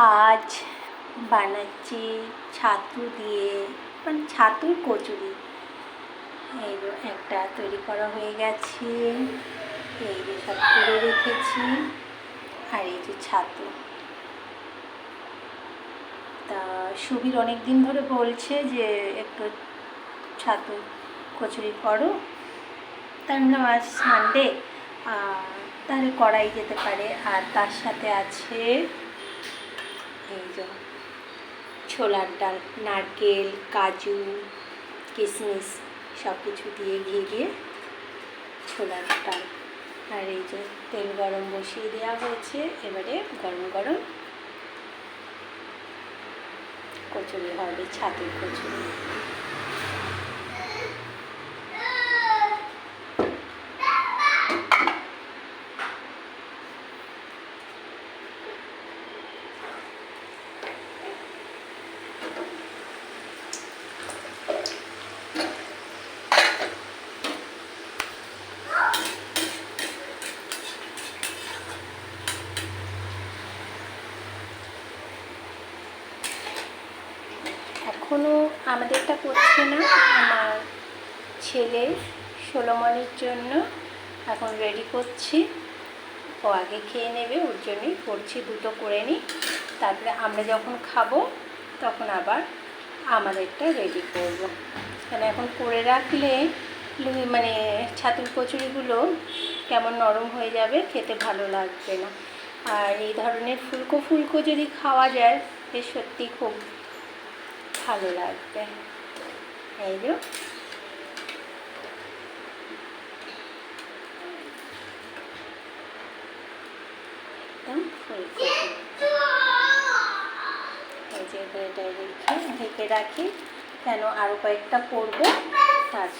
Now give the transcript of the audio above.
আজ বানাচ্ছি ছাতু দিয়ে, মানে ছাতুর কচুরি। এই যে একটা তৈরি করা হয়ে গেছে, এই যে সব করে রেখেছি, আর এই যে ছাতু। তা সুবীর অনেক দিন ধরে বলছে যে একটু ছাতু কচুরি করো, তার নাম আজ সানডে, তাহলে করাই যেতে পারে। আর তার সাথে আছে এই যে ছোলার ডাল, নারকেল, কাজু, কিশমিশ সব কিছু দিয়ে ঘি দিয়ে ছোলার ডাল। আর এই যে তেল গরম বসিয়ে দেওয়া হয়েছে, এবারে গরম গরম কচুরি হবে, ছাতুর কচুরি। এখনও আমাদেরটা করছে না, আমার ছেলে সোলোমনের জন্য এখন রেডি করছি। ও আগে খেয়ে নেবে, ওর জন্যই করছি, দুটো করে নিই, তারপরে আমরা যখন খাবো তখন আবার আমাদেরটা রেডি করব। কেন এখন করে রাখলে মানে ছাতুর কচুরিগুলো কেমন নরম হয়ে যাবে, খেতে ভালো লাগবে না। আর এই ধরনের ফুলকো ফুলকো যদি খাওয়া যায়, বেশ সত্যি খুব ভালো লাগবে। এই যে একদম ফুলকো, এই যে এটা ঢেকে রাখি, কেন আরও কয়েকটা করবো তার